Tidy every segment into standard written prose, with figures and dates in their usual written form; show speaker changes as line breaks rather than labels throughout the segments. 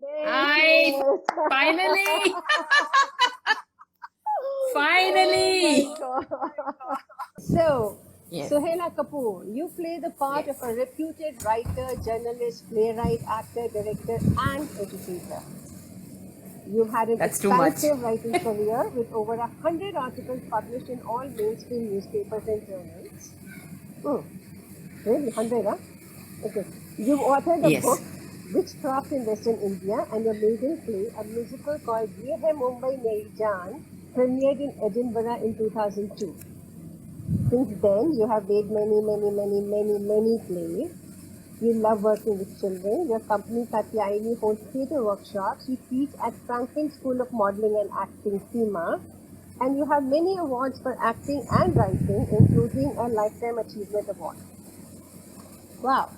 Yes,
I
yes.
finally,
Oh my
finally.
God. So,
Yes,
Sohela Kapoor, you play the part of
yes,
a reputed writer, journalist, playwright, actor, director, and educator. You've had an
that's too much.
expansive writing career with over 100 articles published in all mainstream newspapers and journals. Hmm, really? 100, huh? Okay. You've authored a
Yes.
book, Witchcraft in Western India, and your maiden play, a musical called Ye Hai Mumbai Meri Jaan, premiered in Edinburgh in 2002. Since then, you have made many plays. You love working with children. Your company, Katyayani, holds theatre workshops. You teach at Franklin School of Modeling and Acting, SEMA. And you have many awards for acting and writing, including a Lifetime Achievement Award. Wow.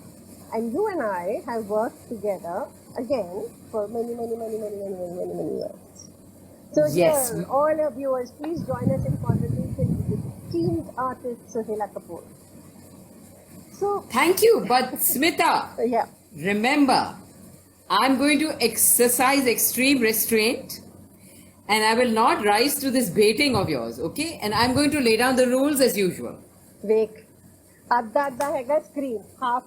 And you and I have worked together again for many years. So
Yes.
dear, all our viewers, please join us in conversation with this esteemed artist, Sohela Kapoor. So,
Thank you. But Smita,
yeah,
remember, I'm going to exercise extreme restraint and I will not rise to this baiting of yours, okay? And I'm going to lay down the rules as usual.
wake. Adda हैगा screen, half.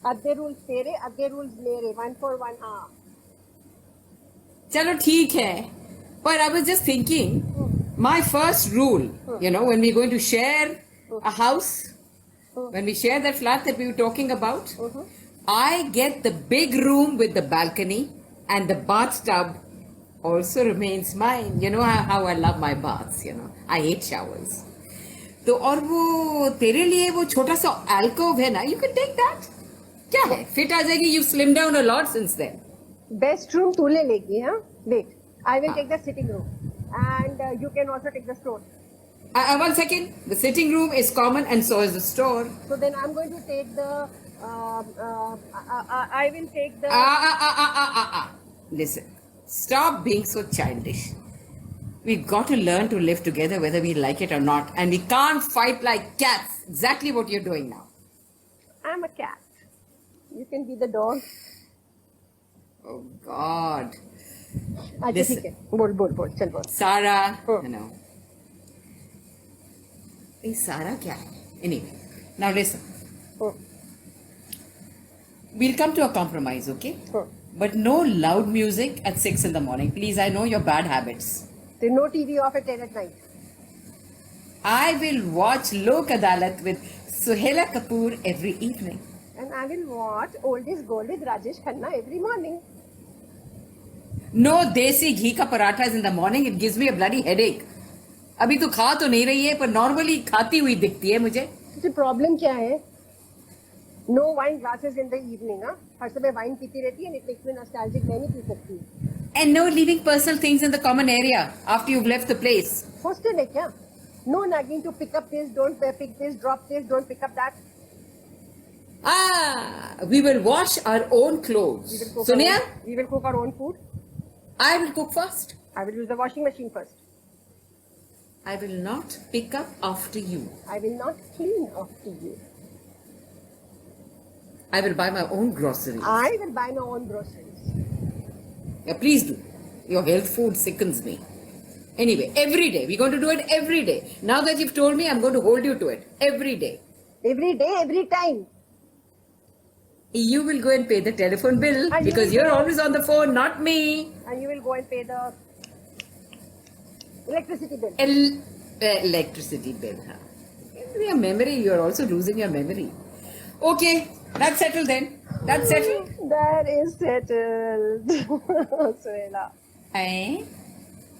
Adde rules tere, adde rules mere, 1 for 1 half.
Chalo, theek hai. But I was just thinking, my first rule, when we're going to share a house, when we share that flat that we were talking about, I get the big room with the balcony and the bathtub also remains mine. You know how I love my baths, I hate showers. तो और वो तेरे लिए वो छोटा सा alcove है ना, you can take that. क्या है, fit आ जाएगी. You slim down a lot since then.
Best room तू ले लेगी, huh? Wait, I will take the sitting room, and you can also take the store.
1 second. The sitting room is common and so is the store.
So then I'm going to take the. I will take the.
Listen, stop being so childish. We've got to learn to live together whether we like it or not. And we can't fight like cats. Exactly what you're doing now.
I'm a cat. You can be the dog.
Oh, God.
अच्छा
Listen.
ठीक है बोल चल बोल
Sarah, Hey, Sarah क्या है? Anyway, now listen. We'll come to a compromise, okay? But no loud music at 6 in the morning. Please, I know your bad habits.
There's no TV off at 10 at night.
I will watch Lok Adalat with Sohela Kapoor every evening.
And I will watch Old is Gold with Rajesh Khanna every morning.
No desi ghee ka parathas in the morning. It gives me a bloody headache. अभी तो खा तो नहीं रही है पर normally खाती हुई दिखती है मुझे.
तो problem क्या है? No wine glasses in the evening, हाँ? हर समय wine पीती रहती है and it makes me nostalgic. मैं नहीं पी सकती.
And no leaving personal things in the common area after you've left the place.
Hostel है क्या? No nagging to pick up this, don't pick this, drop this, don't pick up that.
We will wash our own clothes. Sonia?
We will cook our own food.
I will cook first.
I will use the washing machine first.
I will not pick up after you.
I will not clean after you.
I will buy my own groceries.
I will buy my own groceries.
Yeah, please do. Your health food sickens me. Anyway, every day. We're going to do it every day. Now that you've told me, I'm going to hold you to it. Every day.
Every day, every time.
You will go and pay the telephone bill
And
because you're always on the phone, not me.
And you will go and pay the electricity bill.
Electricity bill, huh? Your memory, you're also losing your memory. Okay, that's settled then. That's settled.
That is settled. Sohela.
हैं?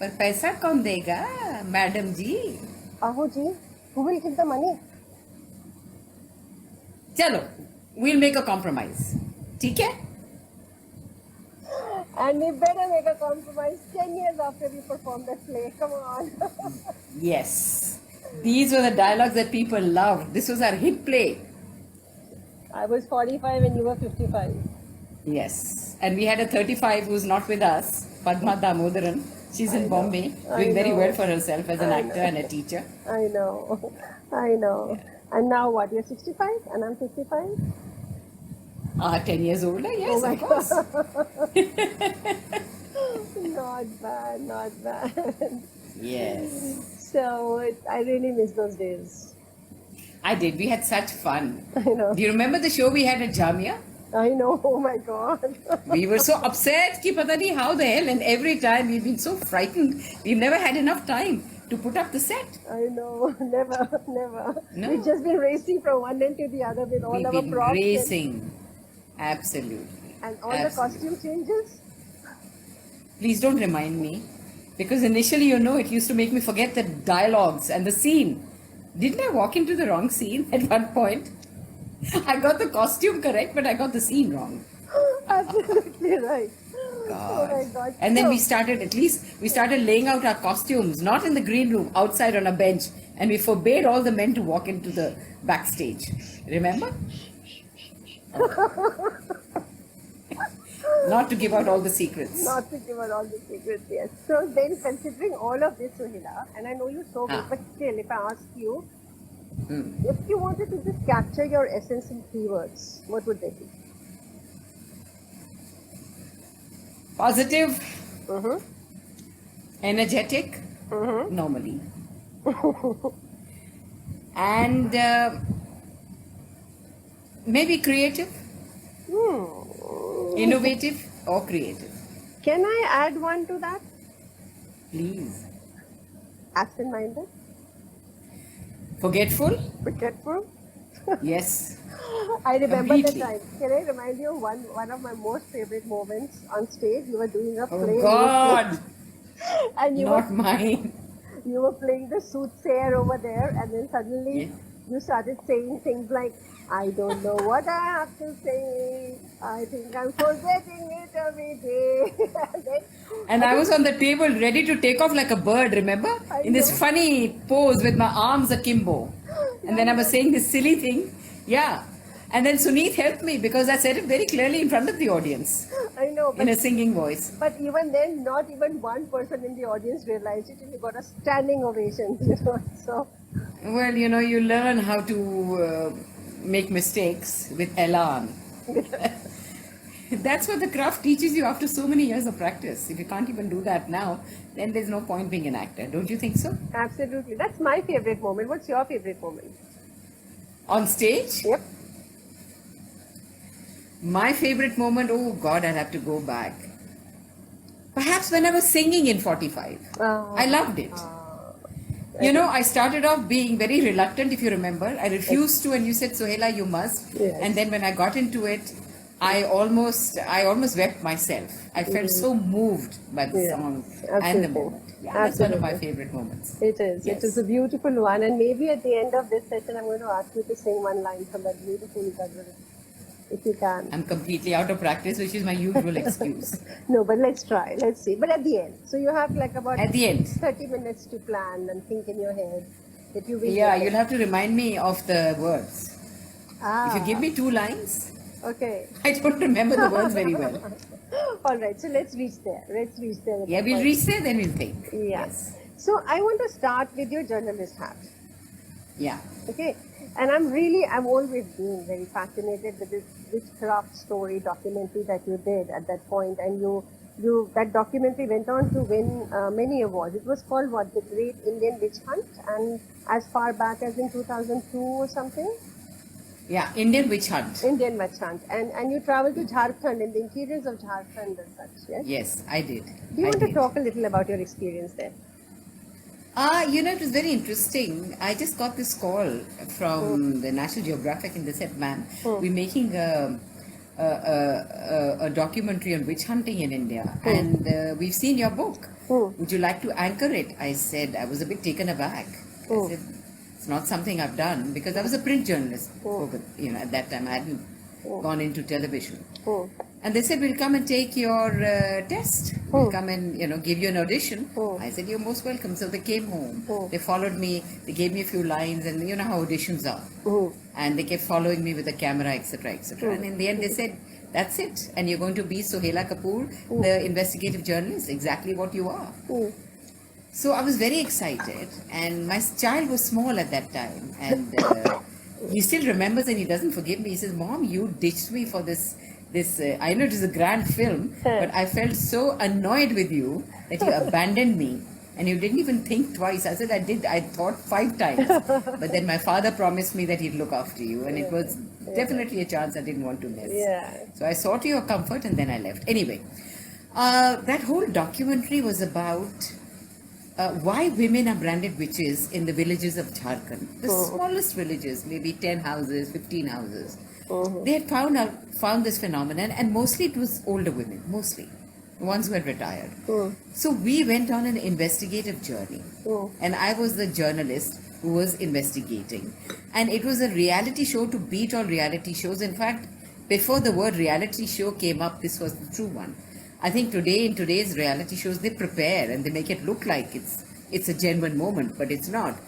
पर पैसा कौन देगा, madam ji?
Aho ji, who will give the money?
चलो, we'll make a compromise. ठीक है?
And we better make a compromise 10 years after we perform that play. Come on.
Yes. These were the dialogues that people loved. This was our hit play.
I was 45 and you were 55.
Yes. And we had a 35 who's not with us, Padma Damodaran. She's in Bombay, doing very well for herself as an actor and a teacher.
I know.
Yeah.
And now what? You're 65 and I'm 55?
10 years older, yes,
Oh my
of course.
Not bad, not bad.
Yes.
So I really miss those days.
I did. We had such fun.
I know.
Do you remember the show we had at Jamia?
I know. Oh my God.
We were so upset ki pata nahi how the hell, and every time we've been so frightened. We've never had enough time to put up the set.
I know. Never, never.
No.
We've just been racing from one end to the other with all
We've
our
been
props
racing. Absolutely.
and all
Absolutely.
the costume changes.
Please don't remind me. Because initially, it used to make me forget the dialogues and the scene. Didn't I walk into the wrong scene at one point? I got the costume correct, but I got the scene wrong.
Absolutely right.
God.
Oh my God.
And then
So-
we started laying out our costumes, not in the green room, outside on a bench. And we forbade all the men to walk into the backstage. Remember? Not to give out all the secrets.
Not to give her all the secrets, yes. So then considering all of this, Suhila, and I know you so well,
Ah.
but still, if I ask you,
Hmm.
if you wanted to just capture your essence in 3 words, what would they be?
Positive,
Mm-hmm.
energetic,
Mm-hmm.
normally. And maybe creative, innovative, or creative.
Can I add one to that?
Please.
Absent-minded,
Forgetful?
forgetful.
Yes.
I remember
Completely.
the time. Can I remind you of one of my most favorite moments on stage? You were doing a play.
Oh God,
And
not mine.
you were playing the soothsayer over there, and then suddenly
Yeah.
you started saying things like, I don't know what I have to say. I think I'm forgetting it every day. And then
And I was on the table ready to take off like a bird, remember?
I
In this
know.
funny pose with my arms akimbo. And then I was saying this silly thing. Yeah. And then Suneet helped me because I said it very clearly in front of the audience
I know,
in a singing voice.
but even then, not even one person in the audience realized it, and you got a standing ovation. You know, so
Well, you learn how to make mistakes with elan. That's what the craft teaches you after so many years of practice. If you can't even do that now, then there's no point being an actor. Don't you think so?
absolutely, that's my favorite moment. What's your favorite moment?
On stage?
Yep.
My favorite moment, oh God, I'll have to go back. Perhaps when I was singing in 45. I loved it. I started off being very reluctant, if you remember. I refused to, and you said, Sohela, you must.
Yes.
And then when I got into it, I almost wept myself. I felt so moved by the
Yeah.
song and the
Absolutely.
moment. Yeah, that's one of my
Absolutely.
favorite moments.
It is.
Yes.
It is a beautiful one. And maybe at the end of this session, I'm going to ask you to sing one line from that beautiful ghazal, if you can.
I'm completely out of practice, which is my usual excuse.
No, but let's try. Let's see. But at the end. So you have like about
At the end.
30 minutes to plan and think in your head that you will.
Yeah,
get
you'll
it.
have to remind me of the words.
Ah,
If you give me 2 lines,
okay.
I don't remember the words very well.
All right. So let's reach there. Let's reach there. at
Yeah,
that
we'll
point.
reach there, then we'll think.
Yes. So I want to start with your journalist hat.
Yeah.
Okay. And I'm always been very fascinated with this witchcraft story documentary that you did at that point, and that documentary went on to win many awards. It was called what? The Great Indian Witch Hunt, and as far back as in 2002 or something,
Yeah, Indian Witch Hunt.
Indian Witch Hunt, and you traveled to Jharkhand in the interiors of Jharkhand as such. Yes.
Yes, I did.
Do you
I
want to
did.
talk a little about your experience there?
It was very interesting. I just got this call from the National Geographic and they said, ma'am, we're making a documentary on witch hunting in India and we've seen your book. Would you like to anchor it? I said, I was a bit taken aback. I said, it's not something I've done because I was a print journalist. At that time I hadn't gone into television. And they said, we'll come and take your test. We'll come and, give you an audition. I said, you're most welcome. So they came home. They followed me. They gave me a few lines and you know how auditions are. And they kept following me with the camera, etc., etc. And in the end they said, that's it. And you're going to be Sohela Kapoor, the investigative journalist, exactly what you are. So I was very excited. And my child was small at that time. And he still remembers and he doesn't forgive me. He says, "Mom, you ditched me for this. I know it is a grand film, but I felt so annoyed with you that you abandoned me." And you didn't even think twice. I said, I did. I thought 5 times. But then my father promised me that he'd look after you. And it was definitely a chance I didn't want to miss.
Yeah.
So I saw to your comfort and then I left. Anyway, that whole documentary was about why women are branded witches in the villages of Jharkhand. The smallest villages, maybe 10 houses, 15 houses. They had found this phenomenon, and mostly it was older women, mostly the ones who had retired. So we went on an investigative journey, and I was the journalist who was investigating. And it was a reality show to beat all reality shows. In fact, before the word reality show came up, this was the true one. I think in today's reality shows, they prepare and they make it look like it's a genuine moment, but it's not.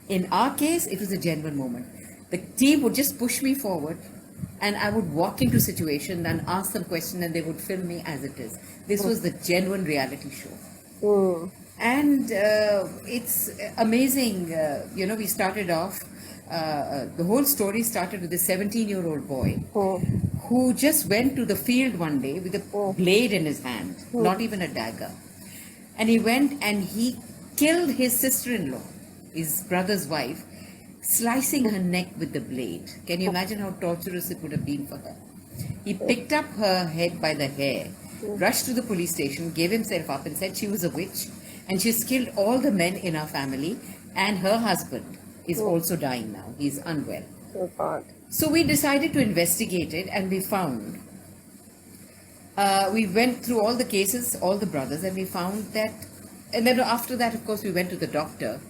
In our case, it was a genuine moment. The team would just push me forward, and I would walk into situation and ask them questions, and they would film me as it is. This was the genuine reality show. And it's amazing. We started off, the whole story started with a 17-year-old boy who just went to the field one day with a blade in his hand, not even a dagger. And he went and he killed his sister-in-law, his brother's wife, slicing her neck with the blade. Can you imagine how torturous it would have been for her? He picked up her head by the hair, rushed to the police station, gave himself up and said she was a witch and she's killed all the men in our family, and her husband is also dying now. He's unwell.
Oh God.
So we decided to investigate it, and we found, we went through all the cases, all the brothers, and we found that, and then after that, of course, we went to the doctor,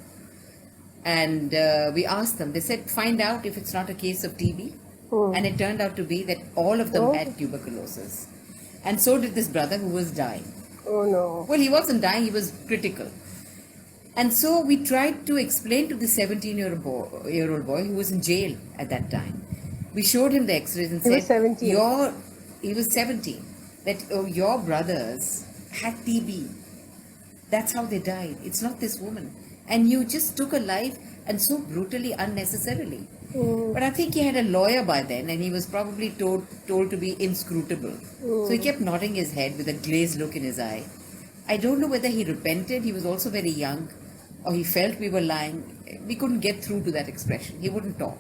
and we asked them, they said, find out if it's not a case of TB. And it turned out to be that all of them had tuberculosis. And so did this brother who was dying.
Oh no.
Well, he wasn't dying, he was critical. And so we tried to explain to the 17-year-old boy who was in jail at that time. We showed him the x-rays and
He
said,
was 17.
He was 17, that your brothers had TB. That's how they died. It's not this woman. And you just took a life, and so brutally, unnecessarily. But I think he had a lawyer by then, and he was probably told to be inscrutable. So he kept nodding his head with a glazed look in his eye. I don't know whether he repented. He was also very young, or he felt we were lying. We couldn't get through to that expression. He wouldn't talk.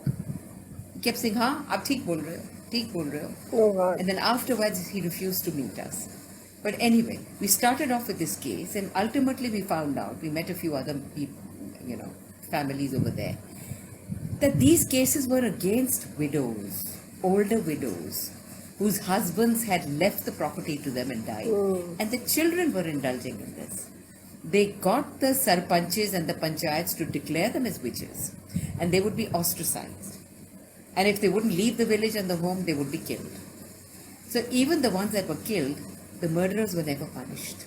He kept saying, "Aap theek bol rahe ho, theek bol rahe ho."
Oh God.
And then afterwards, he refused to meet us. But anyway, we started off with this case, and ultimately we found out, we met a few other people, families over there, that these cases were against widows, older widows, whose husbands had left the property to them and died. And the children were indulging in this. They got the sarpanches and the panchayats to declare them as witches, and they would be ostracized. And if they wouldn't leave the village and the home, they would be killed. So even the ones that were killed, the murderers were never punished.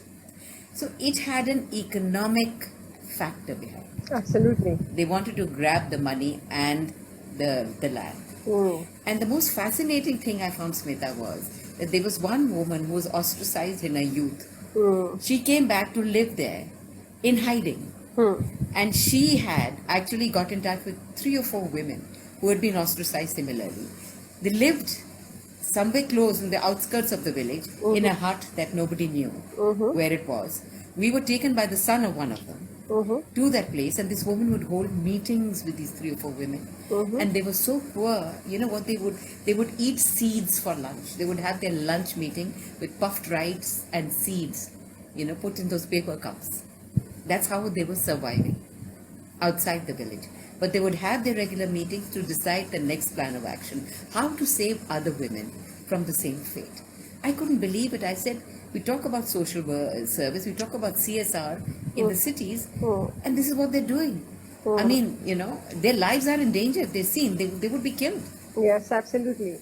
So it had an economic factor behind it.
Absolutely.
They wanted to grab the money and the land. And the most fascinating thing I found, Smita, was that there was one woman who was ostracized in her youth. She came back to live there in hiding. And she had actually got in touch with 3 or 4 women who had been ostracized similarly. They lived somewhere close in the outskirts of the village in a hut that nobody knew where it was. We were taken by the son of one of them to that place, and this woman would hold meetings with these 3 or 4 women. And they were so poor. You know what they would eat seeds for lunch. They would have their lunch meeting with puffed rice and seeds, put in those paper cups. That's how they were surviving outside the village. But they would have their regular meetings to decide the next plan of action, how to save other women from the same fate. I couldn't believe it. I said, we talk about social service, we talk about CSR in the cities, and this is what they're doing. I mean, their lives are in danger. If they're seen, they would be killed.
Yes, absolutely.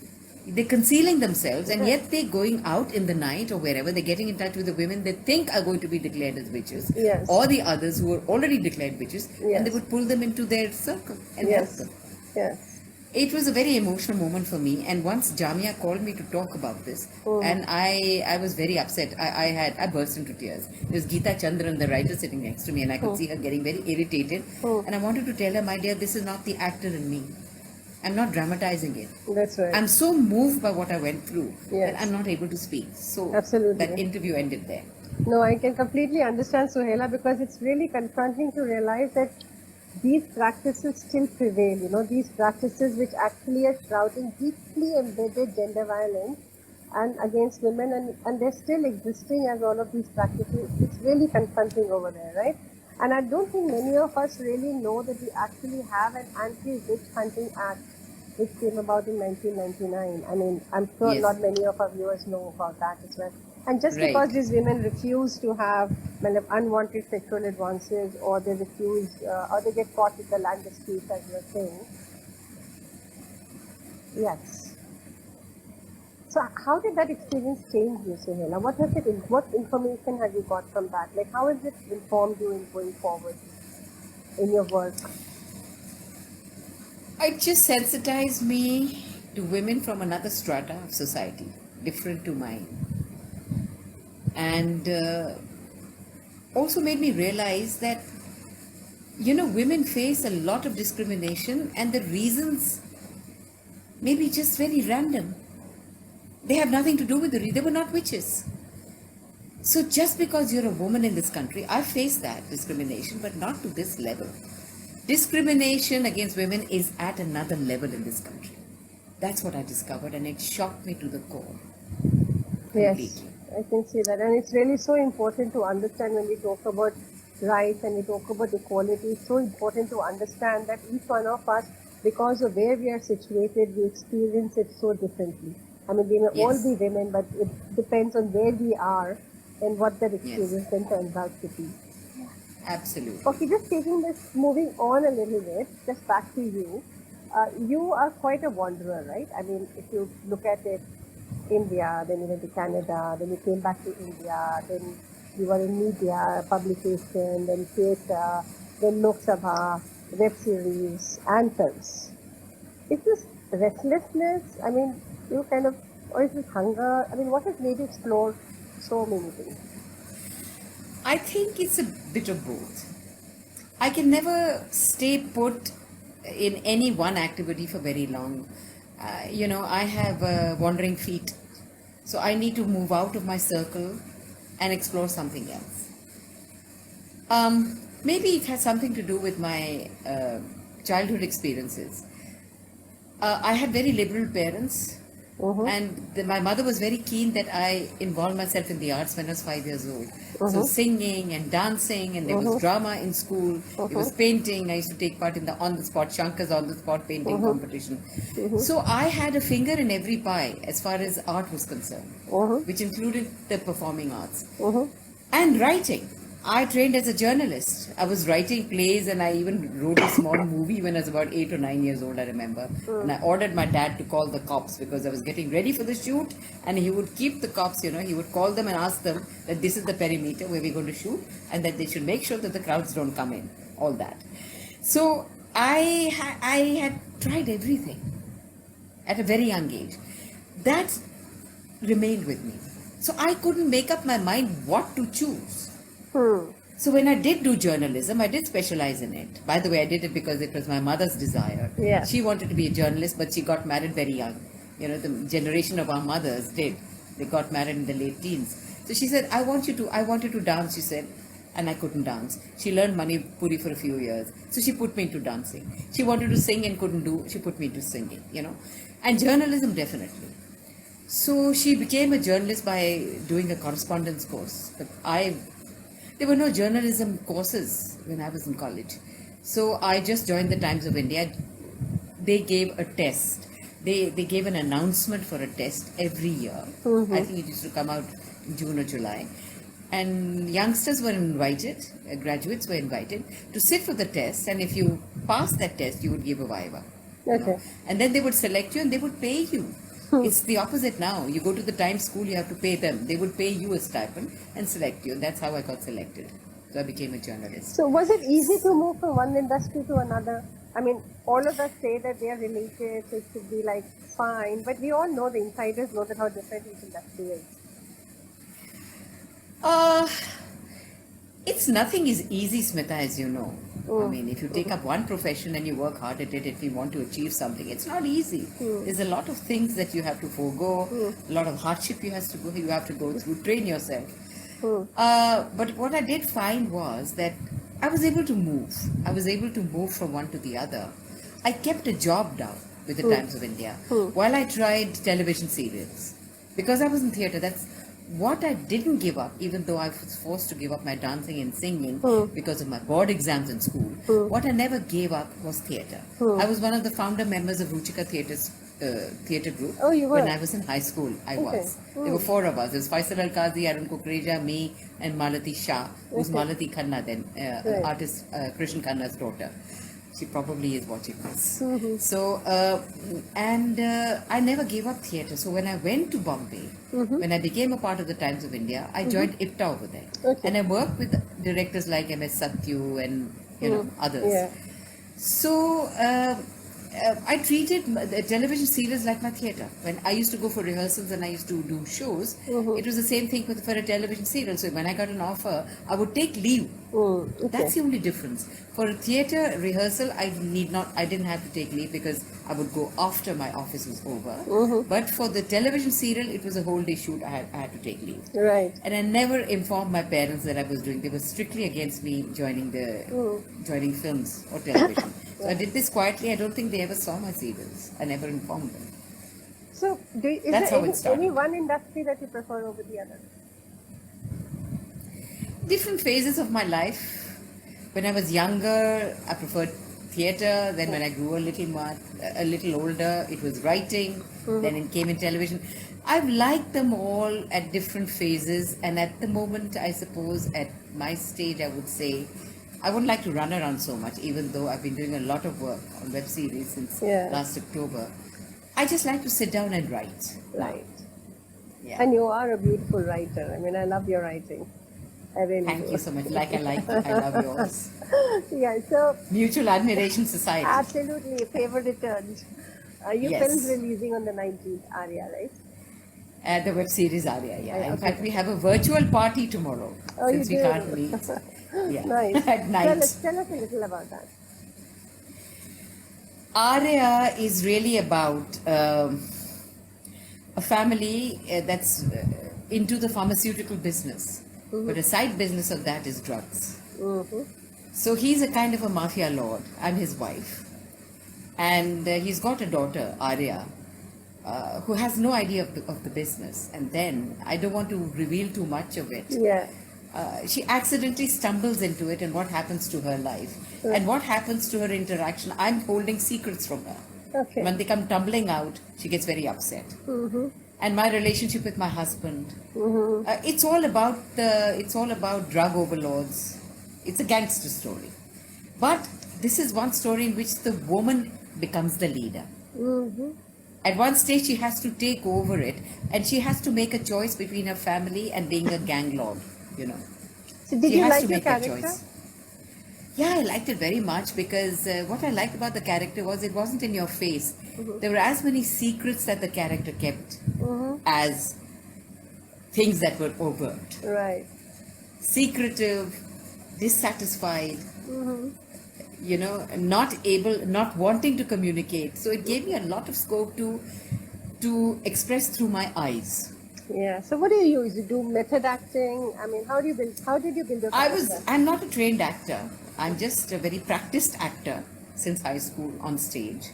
They're concealing themselves, and yet they're going out in the night or wherever. They're getting in touch with the women they think are going to be declared as witches, or the others who are already declared witches, and they would pull them into their circle and help them.
Yes.
It was a very emotional moment for me, and once Jamia called me to talk about this, and I was very upset. I burst into tears. There's Geeta Chandran, the writer, sitting next to me, and I could see her getting very irritated. And I wanted to tell her, my dear, this is not the actor in me. I'm not dramatizing it.
That's right.
I'm so moved by what I went through
Yes.
that I'm not able to speak. So
Absolutely.
that interview ended there.
No, I can completely understand, Suhaila, because it's really confronting to realize that these practices still prevail. You know, these practices which actually are shrouding deeply embedded gender violence and against women, and they're still existing as all of these practices. It's really confronting over there, right? And I don't think many of us really know that we actually have an anti-witch hunting act which came about in 1999. I mean, I'm sure
Yes.
not many of our viewers know about that as well. And just
Right.
because these women refuse to have unwanted sexual advances, or they refuse, or they get caught with the land dispute, as you were saying. Yes. So how did that experience change you, Suhaila? What information have you got from that? Like, how has it informed you in going forward in your work?
It just sensitized me to women from another strata of society, different to mine. And also made me realize that, women face a lot of discrimination, and the reasons may be just very random. They have nothing to do with they were not witches. So just because you're a woman in this country, I face that discrimination, but not to this level. Discrimination against women is at another level in this country. That's what I discovered, and it shocked me to the core.
Yes,
Completely.
I can see that. And it's really so important to understand when we talk about rights and we talk about equality. It's so important to understand that each one of us, because of where we are situated, we experience it so differently. I mean, we may all
Yes.
be women, but it depends on where we are and what that experience then turns out to be.
Absolutely.
Okay, just taking this, moving on a little bit, just back to you. You are quite a wanderer, right? I mean, if you look at it, India, then you went to Canada, then you came back to India, then you were in media, publication, then theatre, then Lok Sabha, web series, and films. Is this restlessness? I mean, you kind of, or is this hunger? I mean, what has made you explore so many things?
I think it's a bit of both. I can never stay put in any one activity for very long. I have wandering feet. So I need to move out of my circle and explore something else. Maybe it has something to do with my childhood experiences. I had very liberal parents, and my mother was very keen that I involve myself in the arts when I was 5 years old. So singing and dancing, and there was drama in school. There was painting. I used to take part in the on-the-spot Shankar's on-the-spot painting competition. So I had a finger in every pie as far as art was concerned, which included the performing arts and writing. I trained as a journalist. I was writing plays, and I even wrote a small movie when I was about 8 or 9 years old, I remember. And I ordered my dad to call the cops because I was getting ready for the shoot, and he would keep the cops, he would call them and ask them that this is the perimeter where we're going to shoot, and that they should make sure that the crowds don't come in, all that. So I had tried everything at a very young age. That remained with me. So I couldn't make up my mind what to choose. So when I did do journalism, I did specialize in it. By the way, I did it because it was my mother's desire.
Yeah.
She wanted to be a journalist, but she got married very young. The generation of our mothers did. They got married in the late teens. So she said, I want you to dance, she said. And I couldn't dance. She learned Manipuri for a few years. So she put me into dancing. She wanted to sing and couldn't do. She put me into singing, And journalism, definitely. So she became a journalist by doing a correspondence course. But there were no journalism courses when I was in college. So I just joined the Times of India. They gave a test. They gave an announcement for a test every year. I think it used to come out in June or July. And youngsters were invited, graduates were invited to sit for the test. And if you passed that test, you would give a viva.
Okay.
And then they would select you and they would pay you. It's the opposite now. You go to the Times school, you have to pay them. They would pay you a stipend and select you. And that's how I got selected. So I became a journalist.
So was it easy to move from one industry to another? I mean, all of us say that they are related, so it should be like fine. But we all know, the insiders know that how different each industry is.
It's nothing is easy, Smita, as you know. I
Mm.
mean, if you take up one profession and you work hard at it, if you want to achieve something, it's not easy. There's a lot of things that you have to forego, a lot of hardship you have to go through, train yourself.
Mm.
But what I did find was that I was able to move. I was able to move from one to the other. I kept a job down with the Times of India while I tried television serials. Because I was in theatre, that's what I didn't give up, even though I was forced to give up my dancing and singing because of my board exams in school. What I never gave up was theatre. I was one of the founder members of Ruchika theatre group.
Oh, you were?
When I was in high school, I was. There were four of us. There was Faisal Al-Qazi, Arun Kukreja, me, and Malati Shah, who's Malati Khanna then,
Right.
artist Krishan Khanna's daughter. She probably is watching this. So, I never gave up theatre. So when I went to Bombay, when I became a part of the Times of India, I joined IPTA over there.
Okay.
And I worked with directors like M.S. Satyu and, others.
Yeah.
So I treated the television serials like my theatre. When I used to go for rehearsals and I used to do shows, it was the same thing for a television serial. So when I got an offer, I would take leave.
Okay.
That's the only difference. For a theatre rehearsal, I didn't have to take leave because I would go after my office was over. But for the television serial, it was a whole day shoot. I had to take leave.
Right.
And I never informed my parents that I was doing. They were strictly against me joining films or television. So I did this quietly. I don't think they ever saw my serials. I never informed them.
So, is
That's
there
how it started.
any one industry that you prefer over the other?
Different phases of my life. When I was younger, I preferred theatre. Then when I grew a little older, it was writing. Then it came in television. I've liked them all at different phases. And at the moment, I suppose, at my stage, I would say, I wouldn't like to run around so much, even though I've been doing a lot of work on web series since last October. I just like to sit down and write.
Right.
Yeah.
And you are a beautiful writer. I mean, I love your writing. I really
Thank
do.
you so much. I love yours.
Yeah, so
Mutual Admiration Society.
absolutely, favor returned. Your
Yes.
film's releasing on the 19th, Arya, right?
The web series Arya, yeah. In
Okay.
fact, we have a virtual party tomorrow
Oh,
since
you
we
do?
can't meet. Yeah.
Nice.
At night.
Tell us a little about that.
Arya is really about a family that's into the pharmaceutical business, but a side business of that is drugs. So he's a kind of a mafia lord. I'm his wife. And he's got a daughter, Arya, who has no idea of the business. And then, I don't want to reveal too much of it.
Yeah.
She accidentally stumbles into it and what happens to her life. And what happens to her interaction, I'm holding secrets from her.
Okay.
When they come tumbling out, she gets very upset. And my relationship with my husband. It's all about drug overlords. It's a gangster story. But this is one story in which the woman becomes the leader. At one stage, she has to take over it, and she has to make a choice between her family and being a gang lord.
So did
She
you
has
like
to
your
make that
character?
choice. Yeah, I liked it very much because what I liked about the character was it wasn't in your face. There were as many secrets that the character kept as things that were overt.
Right.
Secretive, dissatisfied, not wanting to communicate. So it gave me a lot of scope to express through my eyes.
Yeah. So what do you use? You do method acting? I mean, how did you build your character?
I'm not a trained actor. I'm just a very practiced actor since high school on stage.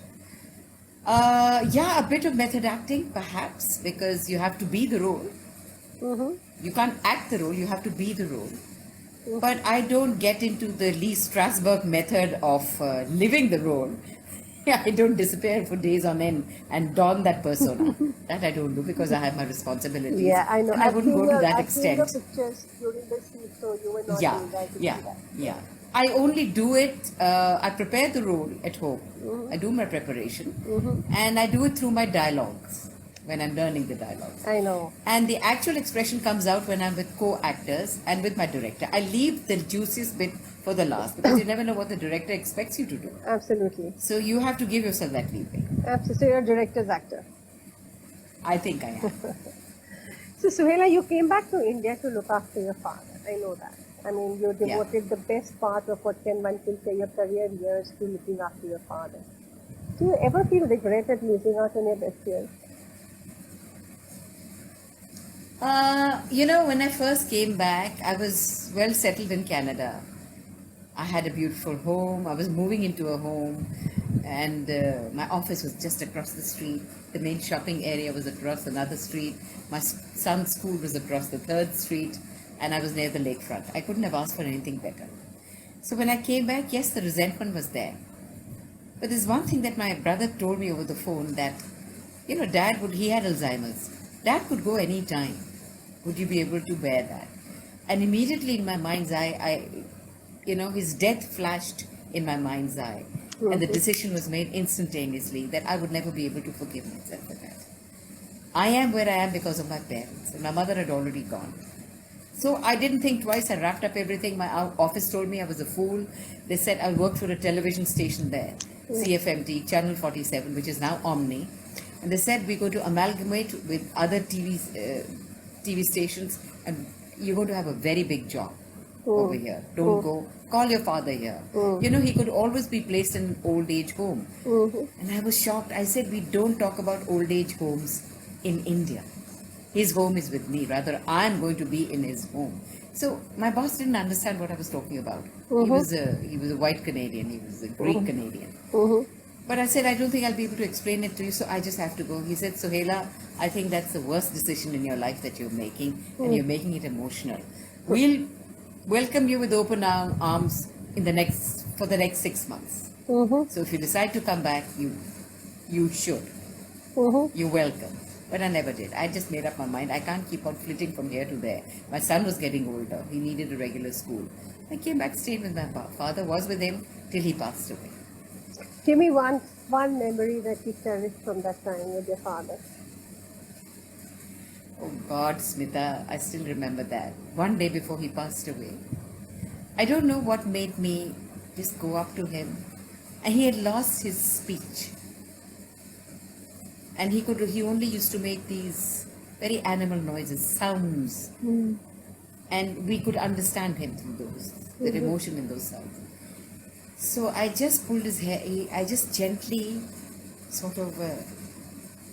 A bit of method acting perhaps, because you have to be the role. You can't act the role, you have to be the role. But I don't get into the Lee Strasberg method of living the role. I don't disappear for days on end and don that persona. That I don't do because I have my responsibilities.
Yeah, I know.
And I wouldn't go to that
I've seen
extent.
your pictures during the shoot, so you were not
Yeah,
doing that. I could
yeah,
see that.
yeah. I only do it, I prepare the role at home. I do my preparation and I do it through my dialogues when I'm learning the dialogues.
I know.
And the actual expression comes out when I'm with co-actors and with my director. I leave the juiciest bit for the last because you never know what the director expects you to do.
Absolutely.
So you have to give yourself that leeway.
Absolutely. So you're a director's actor.
I think I am.
So Suhaila, you came back to India to look after your father. I know that. I mean, you devoted the best part of what can one can say your career years to looking after your father. Do you ever feel regret at losing out on your best years?
When I first came back, I was well settled in Canada. I had a beautiful home. I was moving into a home, and my office was just across the street. The main shopping area was across another street. My son's school was across the third street, and I was near the lakefront. I couldn't have asked for anything better. So when I came back, yes, the resentment was there. But there's one thing that my brother told me over the phone that, he had Alzheimer's. Dad could go any time. Would you be able to bear that? And immediately in my mind's eye, his death flashed in my mind's eye. And the decision was made instantaneously that I would never be able to forgive myself for that. I am where I am because of my parents, and my mother had already gone. So I didn't think twice. I wrapped up everything. My office told me I was a fool. They said I worked for a television station there, CFMT, Channel 47, which is now Omni. And they said we're going to amalgamate with other TV stations, and you're going to have a very big job over here. Don't go. Call your father here. He could always be placed in an old age home. And I was shocked. I said, we don't talk about old age homes in India. His home is with me. Rather, I'm going to be in his home. So my boss didn't understand what I was talking about. He was a white Canadian. He was a Greek Canadian. But I said, I don't think I'll be able to explain it to you, so I just have to go. He said, Sohela, I think that's the worst decision in your life that you're making, and you're making it emotional. We'll welcome you with open arms for the next 6 months. So if you decide to come back, you should. You're welcome. But I never did. I just made up my mind. I can't keep on flitting from here to there. My son was getting older. He needed a regular school. I came back, stayed with my father, was with him till he passed away.
Give me one memory that you cherish from that time with your father.
Oh God, Smita, I still remember that. One day before he passed away. I don't know what made me just go up to him. And he had lost his speech. And he only used to make these very animal noises, sounds. And we could understand him through those, the emotion in those sounds. So I just pulled his hair, I just gently sort of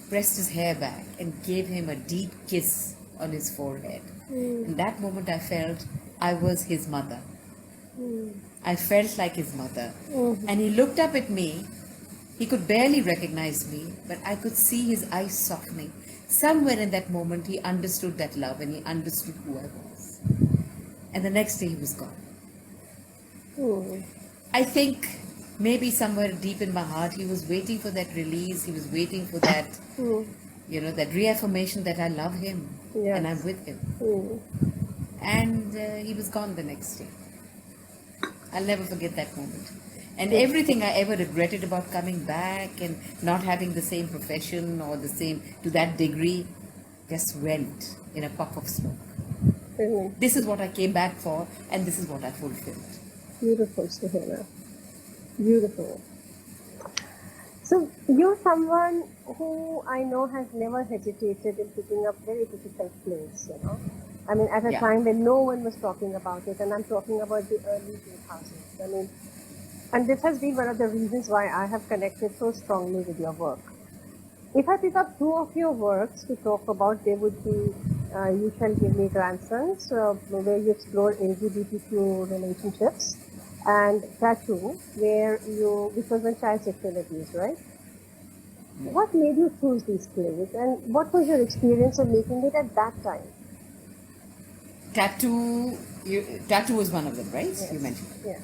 pressed his hair back and gave him a deep kiss on his forehead. In that moment I felt I was his mother. I felt like his mother. And he looked up at me. He could barely recognize me, but I could see his eyes softening. Somewhere in that moment he understood that love, and he understood who I was. And the next day he was gone. I think maybe somewhere deep in my heart he was waiting for that release. He was waiting for that, that reaffirmation that I love him and I'm with him. And he was gone the next day. I'll never forget that moment. And everything I ever regretted about coming back and not having the same profession or the same to that degree just went in a puff of smoke. This is what I came back for, and this is what I fulfilled.
Beautiful, Sohela. Beautiful. So you're someone who I know has never hesitated in picking up very difficult plays, I mean, at a time when no one was talking about it, and I'm talking about the early 2000s. I mean, and this has been one of the reasons why I have connected so strongly with your work. If I pick up two of your works to talk about, they would be You Shall Give Me Grandsons, where you explore LGBTQ relationships, and Tattoo, which was on child sexual abuse, right? What made you choose these plays, and what was your experience of making it at that time?
Tattoo was one of them, right?
Yes.
You mentioned.
Yeah.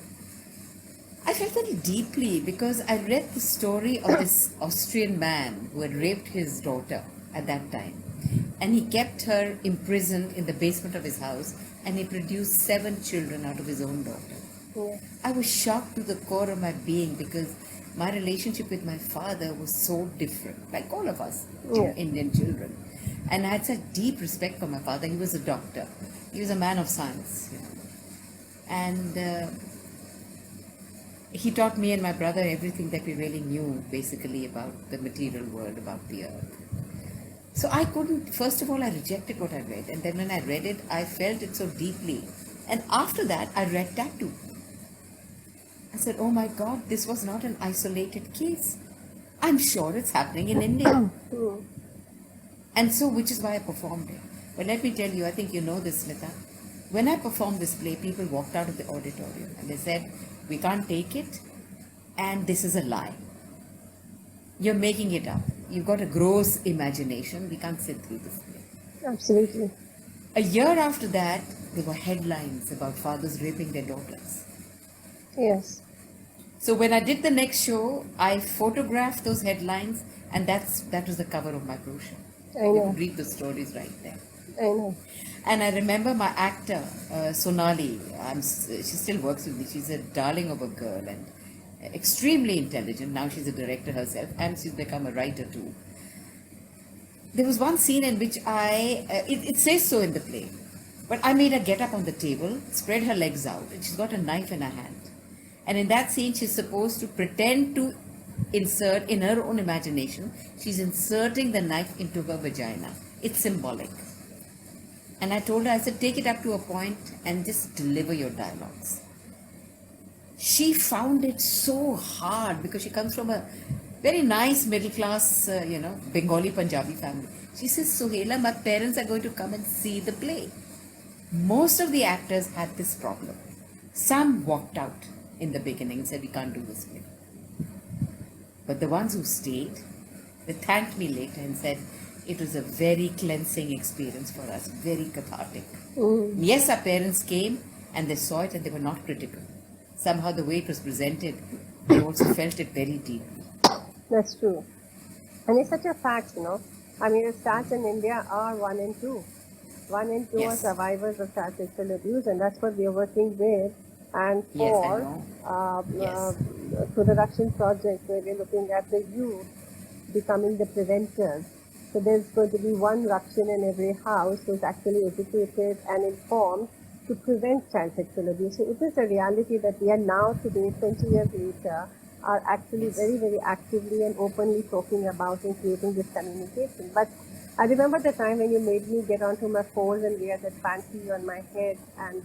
I felt very deeply because I read the story of this Austrian man who had raped his daughter at that time. And he kept her imprisoned in the basement of his house, and he produced 7 children out of his own daughter.
Yeah.
I was shocked to the core of my being because my relationship with my father was so different, like all of us Indian children. And I had such deep respect for my father. He was a doctor. He was a man of science. And he taught me and my brother everything that we really knew, basically, about the material world, about the earth. So I couldn't, first of all, I rejected what I read. And then when I read it, I felt it so deeply. And after that, I read tattoo. I said, oh my God, this was not an isolated case. I'm sure it's happening in India. And so, which is why I performed it. But let me tell you, I think you know this, Smita. When I performed this play, people walked out of the auditorium and they said, we can't take it, and this is a lie. You're making it up. You've got a gross imagination. We can't sit through this play.
Absolutely.
A year after that, there were headlines about fathers raping their daughters.
Yes.
So when I did the next show, I photographed those headlines, and that was the cover of my brochure.
I
You
know.
can read the stories right there.
I know.
And I remember my actor, Sonali, she still works with me. She's a darling of a girl and extremely intelligent. Now she's a director herself, and she's become a writer too. There was one scene in which it says so in the play, but I made her get up on the table, spread her legs out, and she's got a knife in her hand. And in that scene, she's supposed to pretend to insert, in her own imagination, she's inserting the knife into her vagina. It's symbolic. And I told her, I said, take it up to a point and just deliver your dialogues. She found it so hard because she comes from a very nice middle class, Bengali Punjabi family. She says, Sohela, my parents are going to come and see the play. Most of the actors had this problem. Some walked out in the beginning and said, we can't do this play. But the ones who stayed, they thanked me later and said, it was a very cleansing experience for us, very cathartic. Yes, our parents came and they saw it and they were not critical. Somehow the way it was presented, they also felt it very deeply.
That's true. And it's such a fact, I mean, the stats in India are 1 and 2. 1 and 2
Yes.
are survivors of child sexual abuse, and that's what we are working with. And
Yes, I
for
know. Yes.
through the Russian project, where we're looking at the youth becoming the preventers. So there's going to be one Russian in every house who's actually educated and informed to prevent child sexual abuse. So it is a reality that we are now today, 20 years later, are actually
Yes.
very, very actively and openly talking about and creating this communication. But I remember the time when you made me get onto my phone and wear that fancy on my head, and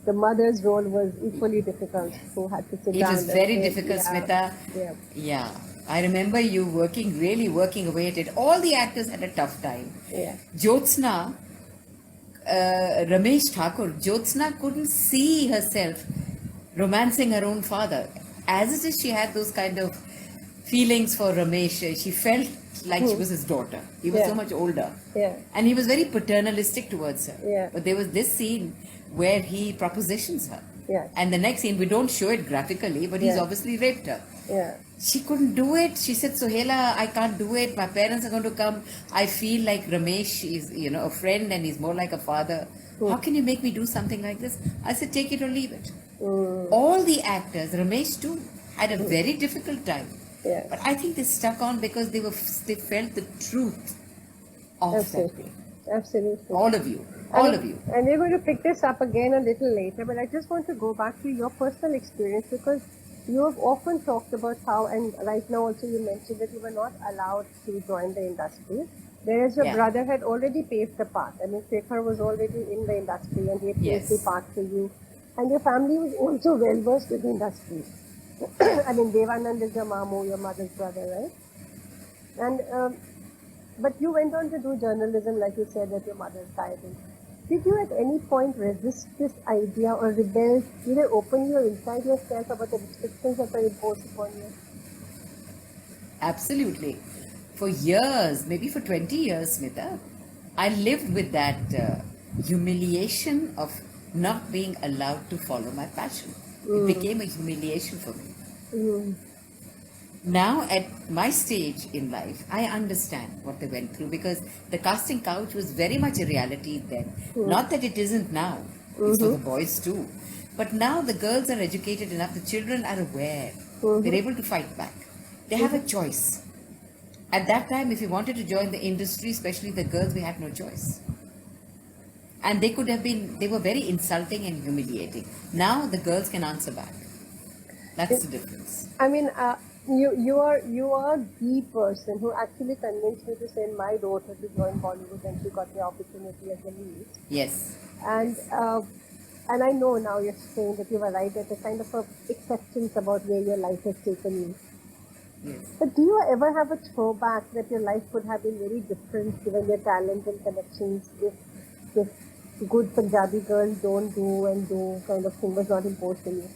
the mother's role was equally difficult, who had to sit
It
down.
was
and
very
say,
difficult,
yeah,
Smita.
Yeah.
Yeah. I remember you really working away at it. All the actors had a tough time.
Yeah.
Jyotsna, Ramesh Thakur, Jyotsna couldn't see herself romancing her own father. As it is, she had those kind of feelings for Ramesh. She felt like she was his daughter. He was
Yeah.
so much older.
Yeah.
And he was very paternalistic towards her.
Yeah.
But there was this scene where he propositions her.
Yeah.
And the next scene, we don't show it graphically, but he's
Yeah.
obviously raped her.
Yeah.
She couldn't do it. She said, Sohela, I can't do it. My parents are going to come. I feel like Ramesh is, a friend and he's more like a father. How can you make me do something like this? I said, take it or leave it. All the actors, Ramesh too, had a very difficult time.
Yeah.
But I think they stuck on because they felt the truth of that
Absolutely.
play.
Absolutely.
All of you. All of you.
And we're going to pick this up again a little later, but I just want to go back to your personal experience, because you have often talked about how, and right now also you mentioned that you were not allowed to join the industry, whereas your
Yeah.
brother had already paved the path. I mean, Shekhar was already in the industry and he had paved the
Yes.
path for you. And your family was also well versed with the industry. I mean, Devanand is your mamu, your mother's brother, right? And but you went on to do journalism, like you said, that your mother died in. Did you at any point resist this idea or rebel, either openly or inside yourself, about the restrictions that were imposed upon you?
Absolutely. For years, maybe for 20 years, Smita, I lived with that humiliation of not being allowed to follow my passion. It became a humiliation for me. Now, at my stage in life, I understand what they went through, because the casting couch was very much a reality then. Not that it isn't now, it's for the boys too. But now the girls are educated enough, the children are aware, they're able to fight back. They have a choice. At that time, if you wanted to join the industry, especially the girls, we had no choice. And they were very insulting and humiliating. Now the girls can answer back. That's the difference.
I mean, You are the person who actually convinced me to send my daughter to join Bollywood, and she got the opportunity as a lead.
Yes.
And and I know now you're saying that you arrived at a kind of a acceptance about where your life has taken you.
Yes.
But do you ever have a throwback that your life could have been very different given your talent and connections if good Punjabi girls don't do and do kind of thing was not imposed on you?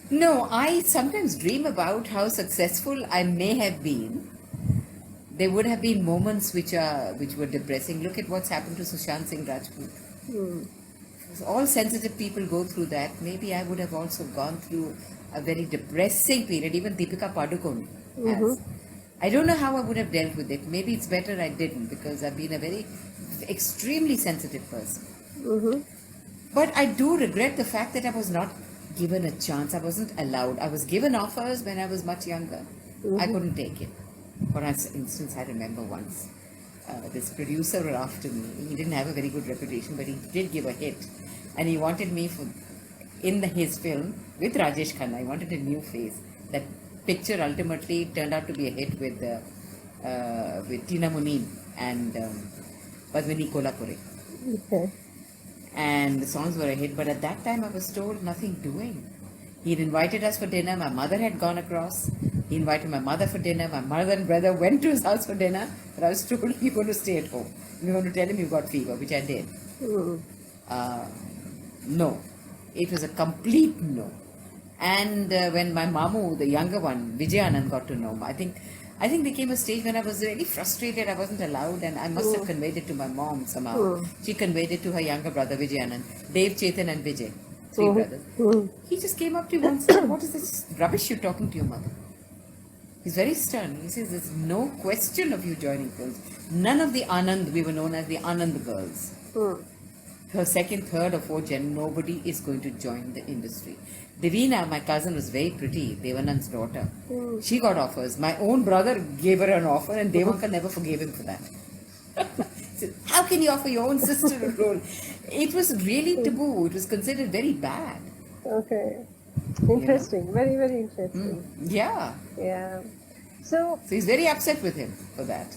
No, I sometimes dream about how successful I may have been. There would have been moments which were depressing. Look at what's happened to Sushant Singh Rajput.
Hmm.
All sensitive people go through that. Maybe I would have also gone through a very depressing period. Even Deepika Padukone has. I don't know how I would have dealt with it. Maybe it's better I didn't because I've been a very extremely sensitive person.
Mm-hmm.
But I do regret the fact that I was not given a chance. I wasn't allowed. I was given offers when I was much younger. I couldn't take it. For instance, I remember once this producer were after me. He didn't have a very good reputation, but he did give a hit, and he wanted me his film with Rajesh Khanna. He wanted a new face. That picture ultimately turned out to be a hit with Tina Muneen and Padmini Kolhapure.
Okay.
And the songs were a hit, but at that time I was told nothing doing. He'd invited us for dinner. My mother had gone across. He invited my mother for dinner. My mother and brother went to his house for dinner, but I was told you're going to stay at home. You're going to tell him you got fever, which I did. No, it was a complete no. And when my mamu, the younger one, Vijay Anand, got to know, I think there came a stage when I was really frustrated. I wasn't allowed, and I must have conveyed it to my mom somehow. She conveyed it to her younger brother, Vijay Anand, Dev, Chetan, and Vijay, three brothers. He just came up to me once and said, "What is this rubbish you're talking to your mother?" He's very stern. He says, "There's no question of you joining films. None of the Anand, we were known as the Anand girls. Her second, third, or fourth gen, nobody is going to join the industry. Divina, my cousin, was very pretty, Devanand's daughter. She got offers. My own brother gave her an offer, and Devanka never forgave him for that. He said, how can you offer your own sister a role? It was really taboo. It was considered very bad.
Okay. Interesting. Very, very interesting.
Yeah.
Yeah. So
he's very upset with him for that.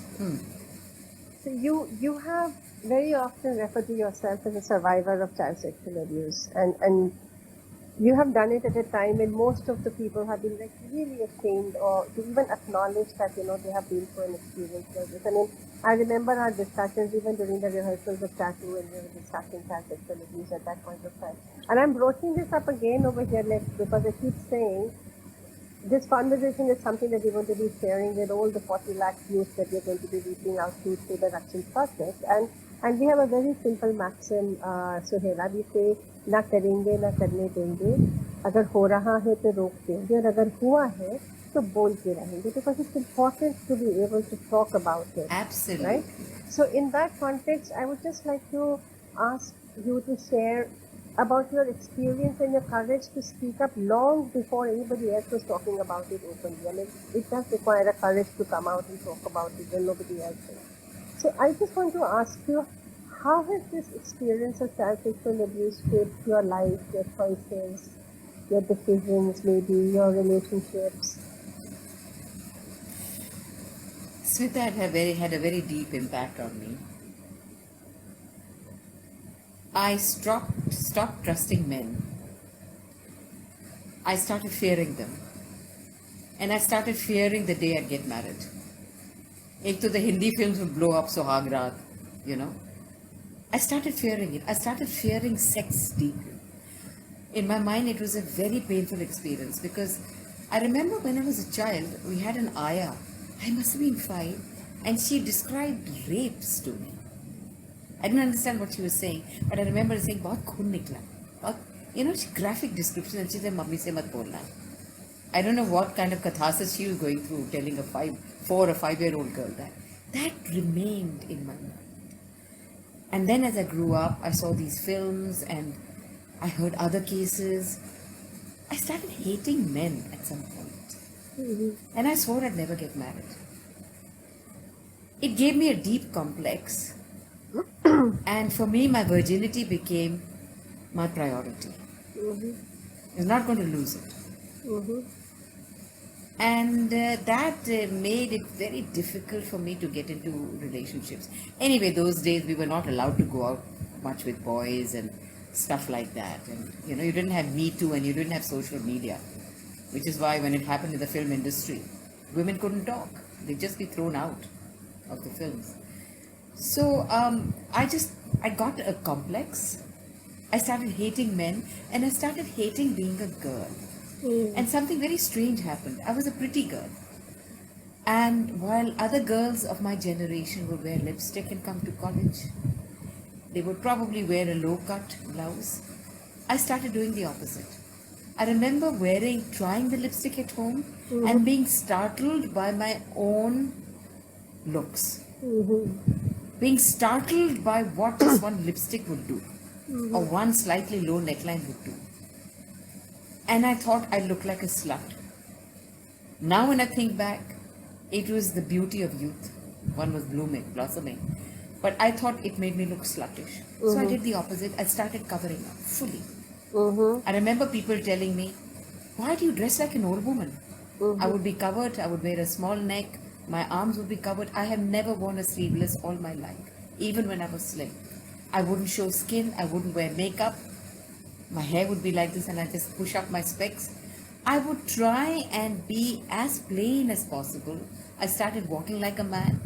So you have very often referred to yourself as a survivor of child sexual abuse, and you have done it at a time when most of the people have been like really ashamed or to even acknowledge that they have been through an experience like this. I mean, I remember our discussions even during the rehearsals of Tattoo, and we were discussing child sexual abuse at that point of time. And I'm broaching this up again over here next because I keep saying this conversation is something that we're going to be sharing with all the 40 lakh youth that we're going to be reaching out to through the Rakshan project. And we have a very simple maxim, Suhela. We say, ना करेंगे ना करने देंगे, अगर हो रहा है तो रोक देंगे, और अगर हुआ है तो बोल के रहेंगे, because it's important to be able to talk about it.
Absolutely.
Right? So in that context, I would just like to ask you to share about your experience and your courage to speak up long before anybody else was talking about it openly. I mean, it does require a courage to come out and talk about it when nobody else is. So I just want to ask you, how has this experience of child sexual abuse shaped your life, your choices, your decisions, maybe your relationships?
Smita had a very deep impact on me. I stopped trusting men. I started fearing them. And I started fearing the day I'd get married. Ek to the Hindi films would blow up Sohag Raat, I started fearing it. I started fearing sex deeply. In my mind, it was a very painful experience because I remember when I was a child, we had an ayah. I must have been 5, and she described rapes to me. I didn't understand what she was saying, but I remember saying, "Bahut khun nikla." Graphic description, and she said, "Mummy se mat bolna." I don't know what kind of catharsis she was going through, telling a 4 or 5-year-old girl that. That remained in my mind. And then as I grew up, I saw these films and I heard other cases. I started hating men at some point. And I swore I'd never get married. It gave me a deep complex. And for me, my virginity became my priority. I was not going to lose it. And that made it very difficult for me to get into relationships. Anyway, those days we were not allowed to go out much with boys and stuff like that. And you didn't have Me Too and you didn't have social media, which is why when it happened in the film industry, women couldn't talk. They'd just be thrown out of the films. So I got a complex. I started hating men and I started hating being a girl. And something very strange happened. I was a pretty girl. And while other girls of my generation would wear lipstick and come to college, they would probably wear a low cut blouse. I started doing the opposite. I remember trying the lipstick at home and being startled by my own looks. Being startled by what just one lipstick would do, or one slightly low neckline would do. And I thought I looked like a slut. Now when I think back, it was the beauty of youth. One was blossoming. But I thought it made me look sluttish. So I did the opposite. I started covering up fully. I remember people telling me, why do you dress like an old woman? I would be covered, I would wear a small neck, my arms would be covered. I have never worn a sleeveless all my life, even when I was slim. I wouldn't show skin, I wouldn't wear makeup. My hair would be like this and I just push up my specs. I would try and be as plain as possible. I started walking like a man,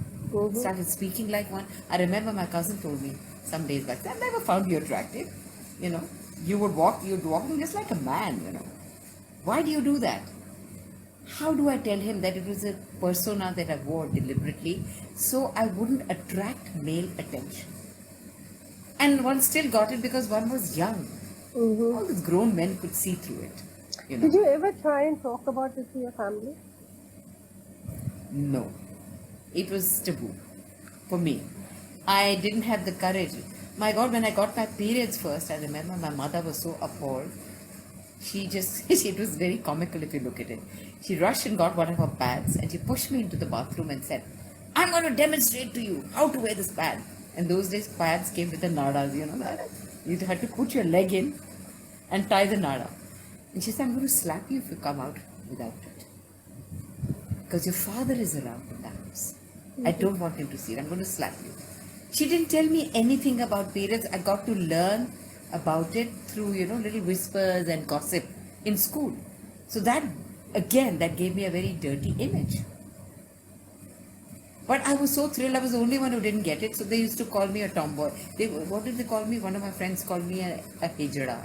started speaking like one. I remember my cousin told me some days back, I've never found you attractive. You're walking just like a man. Why do you do that? How do I tell him that it was a persona that I wore deliberately so I wouldn't attract male attention? And one still got it because one was young. All these grown men could see through it.
Did you ever try and talk about it to your family?
No. It was taboo for me. I didn't have the courage. My God, when I got my periods first, I remember my mother was so appalled. It was very comical if you look at it. She rushed and got one of her pads and she pushed me into the bathroom and said, I'm going to demonstrate to you how to wear this pad. And those days, pads came with the nadas, you know that? You had to put your leg in and tie the nada. And she said, I'm going to slap you if you come out without it. Because your father is around in the house. I don't want him to see it. I'm going to slap you. She didn't tell me anything about periods. I got to learn about it through, little whispers and gossip in school. So that gave me a very dirty image. But I was so thrilled. I was the only one who didn't get it. So they used to call me a tomboy. What did they call me? One of my friends called me a hijra.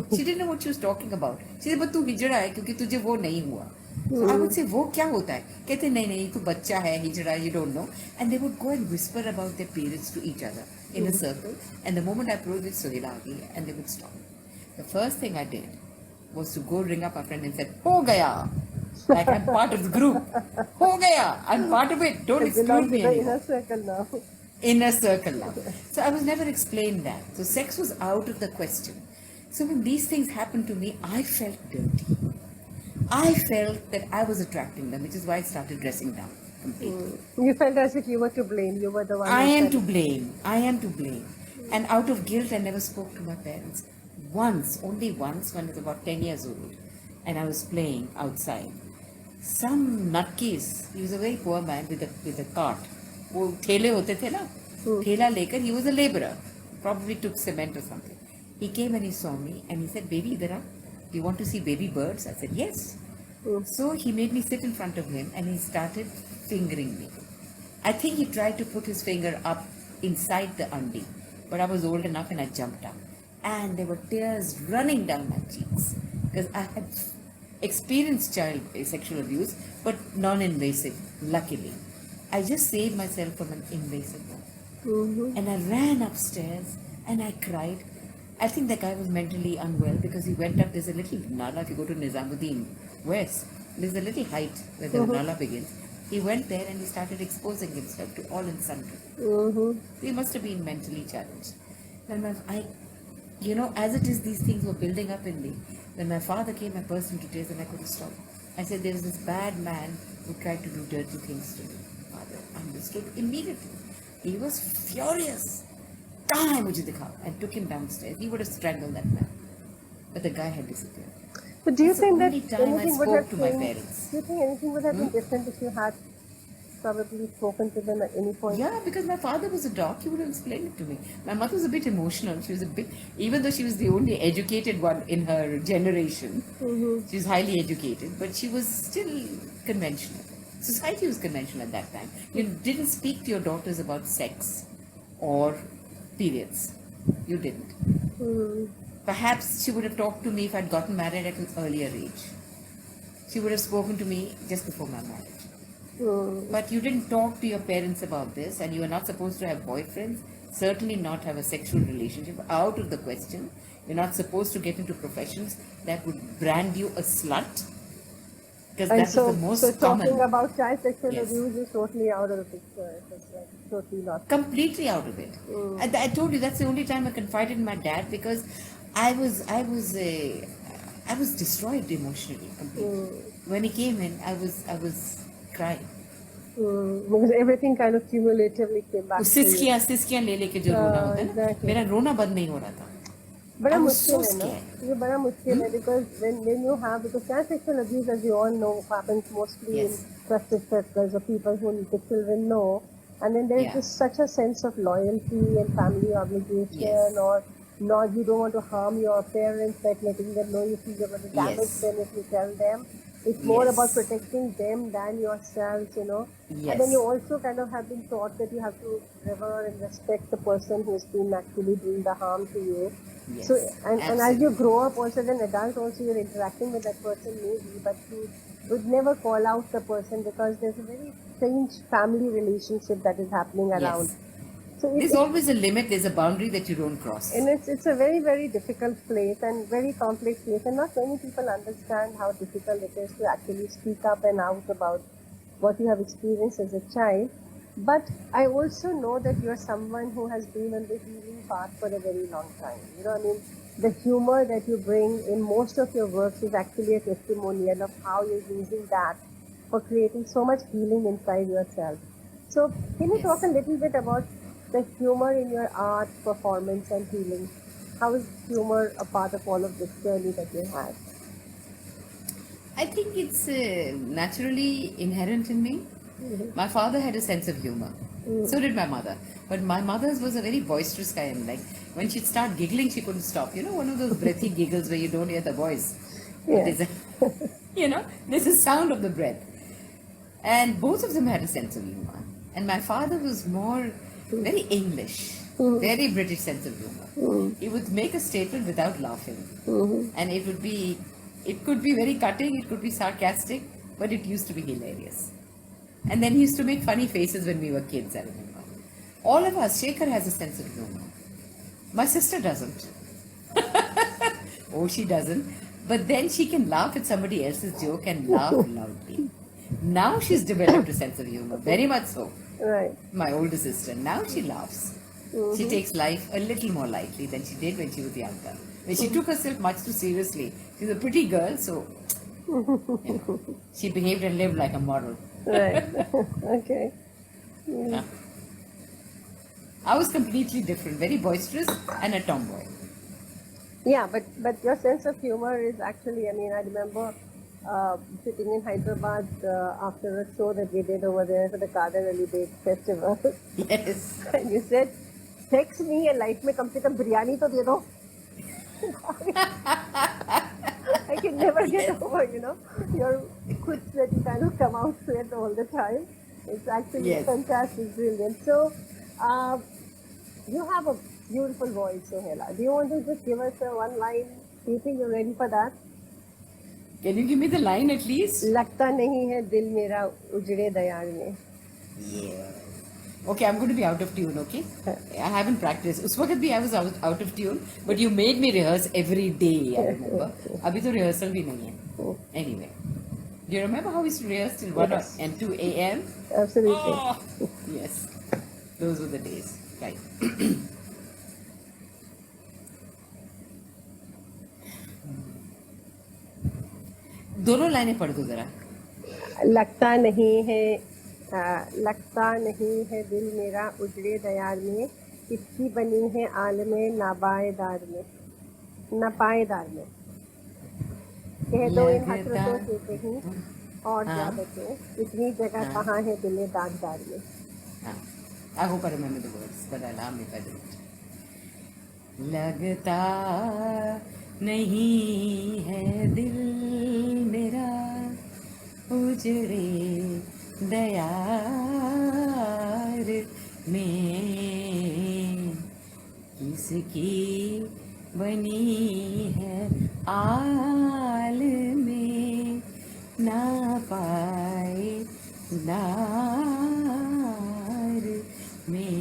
She didn't know what she was talking about. She said, but tu hijra hai kyunki tujhe wo nahi hua. So I would say, wo kya hota hai? Kehte nahi, tu bachcha hai, hijra, you don't know. And they would go and whisper about their periods to each other in a circle. And the moment I approached it, Sohila aa gayi, and they would stop. The first thing I did was to go ring up my friend and said, ho gaya. Like I'm part of the group. Ho gaya. I'm part of it. Don't exclude me anymore.
Inner circle now.
Inner circle now. So I was never explained that. So sex was out of the question. So when these things happened to me, I felt dirty. I felt that I was attracting them, which is why I started dressing down completely.
You felt as if you were to blame. You were the one.
I am to blame. And out of guilt, I never spoke to my parents. Only once, when I was about 10 years old, and I was playing outside. Some nutcase, he was a very poor man with a cart. वो ठेले होते थे ना, ठेला लेकर, he was a laborer, probably took cement or something. He came and he saw me and he said, baby, do you want to see baby birds? I said, yes. So he made me sit in front of him and he started fingering me. I think he tried to put his finger up inside the undi, but I was old enough and I jumped up. And there were tears running down my cheeks because I had experienced child sexual abuse, but non-invasive, luckily. I just saved myself from an invasive one. And I ran upstairs and I cried. I think the guy was mentally unwell because he went up, there's a little nala, if you go to Nizamuddin West, there's a little height where the nala begins. He went there and he started exposing himself to all and sundry. He must have been mentally challenged. And as it is, these things were building up in me. When my father came, I burst into tears and I couldn't stop. I said, there was this bad man who tried to do dirty things to me. Father understood immediately. He was furious. "Kahan hai mujhe dikhao?" And took him downstairs. He would have strangled that man. But the guy had disappeared.
But do you
That's the
think that
only time I
anything would have
spoke to my
changed?
parents.
Do you think anything would have been different if you had probably spoken to them at any point?
Yeah, because my father was a doc, he would have explained it to me. My mother was a bit emotional. She was a bit, even though she was the only educated one in her generation, she was highly educated, but she was still conventional. Society was conventional at that time. You didn't speak to your daughters about sex or periods. You didn't.
Hmm.
Perhaps she would have talked to me if I'd gotten married at an earlier age. She would have spoken to me just before my marriage.
Hmm.
But you didn't talk to your parents about this, and you are not supposed to have boyfriends, certainly not have a sexual relationship, out of the question. You're not supposed to get into professions that would brand you a slut, because
And
that is the most
so talking
common.
about child sexual
Yes.
abuse is totally out of the picture. It's like totally lost.
Completely out of it. I told you that's the only time I confided in my dad, because I was destroyed emotionally completely. When he came in, I was crying.
Because everything kind of cumulatively came back
वो
to you.
सिसकियां ले लेके जो रोना होता है ना,
exactly.
मेरा रोना बंद नहीं हो रहा था.
बड़ा
I was
मुश्किल
so
है ना
scared.
ये बड़ा मुश्किल है because when you have because child sexual abuse as you all know happens mostly
Yes.
in trusted circles of people who the children know and then there's
Yeah.
just such a sense of loyalty and family obligation
Yes.
or not you don't want to harm your parents like letting them know you feel you're going to damage
Yes.
them if you tell them it's more
Yes.
about protecting them than yourselves you know
Yes.
and then you also kind of have been taught that you have to revere and respect the person who's been actually doing the harm to you.
Yes.
So and as you
Absolutely.
grow up also as an adult also you're interacting with that person maybe but you would never call out the person because there's a very strange family relationship that is happening around.
Yes.
So
There's always a limit. There's a boundary that you don't cross.
and it's a very difficult place and very complex place and not many people understand how difficult it is to actually speak up and out about what you have experienced as a child. But I also know that you're someone who has been on the healing path for a very long time. You know, I mean, the humor that you bring in most of your works is actually a testimonial of how you're using that for creating so much healing inside yourself. So, can you
Yes.
talk a little bit about the humor in your art, performance, and healing? How is humor a part of all of this journey that you had?
I think it's naturally inherent in me. My father had a sense of humor. So did my mother. But my mother's was a very boisterous kind. Like when she'd start giggling, she couldn't stop. You know, one of those breathy giggles where you don't hear the voice. But
Yeah.
there's a, you know, there's a sound of the breath. And both of them had a sense of humor. And my father was more very English, very British sense of humor. He would make a statement without laughing. And it could be very cutting, it could be sarcastic, but it used to be hilarious. And then he used to make funny faces when we were kids, I remember. All of us, Shekhar has a sense of humor. My sister doesn't. Oh, she doesn't. But then she can laugh at somebody else's joke and laugh loudly. Now she's developed a sense of humor, very much so.
Right.
My older sister, now she laughs. She takes life a little more lightly than she did when she was younger. When she took herself much too seriously. She's a pretty girl, so you know, she behaved and lived like a model.
Right. Okay.
Yeah. I was completely different, very boisterous and a tomboy.
Yeah, but your sense of humor is actually, I mean, I remember sitting in Hyderabad after a show that we did over there for the Kader Ali Beg Festival.
Yes.
And you said, text me a life में कम से कम बिरयानी तो दे दो. I can never get over, you know, your quips that you kind of come out with all the time. It's actually
Yes.
fantastic, brilliant. So, you have a beautiful voice, Sohela. Do you want to just give us a one line? Do you think you're ready for that?
Can you give me the line at least?
लगता नहीं है दिल मेरा उजड़े दयाल में.
Yeah. Okay, I'm going to be out of tune, okay? I haven't practiced. उस वक्त भी I was out of tune, but you made me rehearse every day, I remember. अभी तो rehearsal भी नहीं है. Anyway. Do you remember how we used to rehearse till 1
Yes.
and 2 a.m.?
Absolutely.
Oh, yes. Those were the days. Right. दोनों लाइनें पढ़ दो जरा.
लगता नहीं है दिल मेरा उजड़े दयाल में किसकी बनी है आलमे नापायदार में कह दो इन
लगता
हसरतों से कहीं और
हाँ।
जा बचे, इतनी जगह
हाँ।
कहाँ है दिले दागदार में.
I hope I remember the words, but I'll harm if I don't. लगता नहीं है दिल मेरा उजड़े दयार में, किसकी बनी है आल में ना पाए नार में,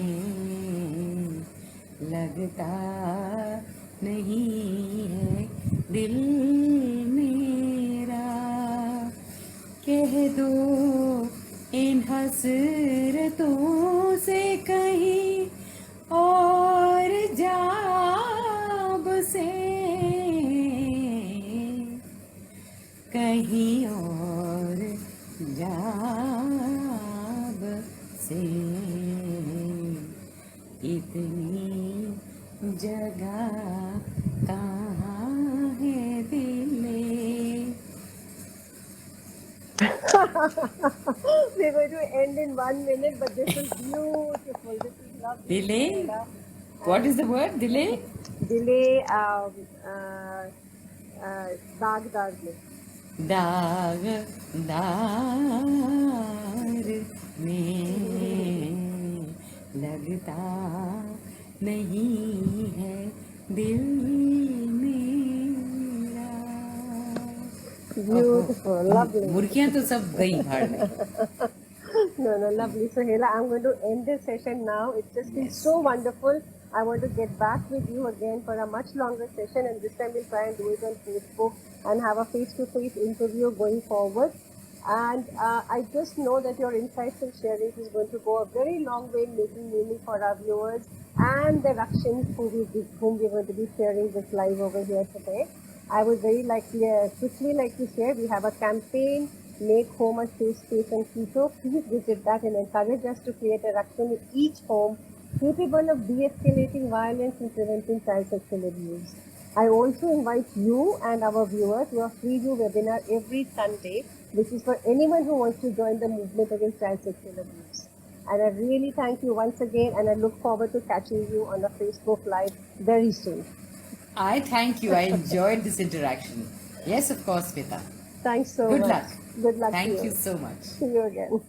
लगता नहीं है दिल मेरा, कह दो इन हसरतों से कहीं और जाब से, कहीं और जाब से, इतनी जगह कहाँ है दिले.
We're going to end in 1 minute, but this is beautiful. This is lovely.
Delay?
Suhaila.
What is the word? Delay?
Delay, दागदार में.
दागदार में, लगता नहीं है दिल मेरा.
Beautiful, lovely.
मुर्गियां तो सब गई भाड़ में.
No, lovely. So, Hela, I'm going to end this session now. It's just been so wonderful. I want to get back with you again for a much longer session, and this time we'll try and do it on Facebook and have a face-to-face interview going forward. And I just know that your insights and sharing is going to go a very long way in making meaning for our viewers and the Rakshans whom we're going to be sharing this live over here today. I would very quickly like to share, we have a campaign, Make Home a Safe Space in Quito. Please visit that and encourage us to create a Rakshan in each home capable of de-escalating violence and preventing child sexual abuse. I also invite you and our viewers to a preview webinar every Sunday. This is for anyone who wants to join the movement against child sexual abuse. And I really thank you once again, and I look forward to catching you on a Facebook Live very soon.
I thank you. I enjoyed this interaction. Yes, of course, Vita.
Thanks so
Good
much.
luck.
Good luck to
Thank
you.
you so much.
See you again.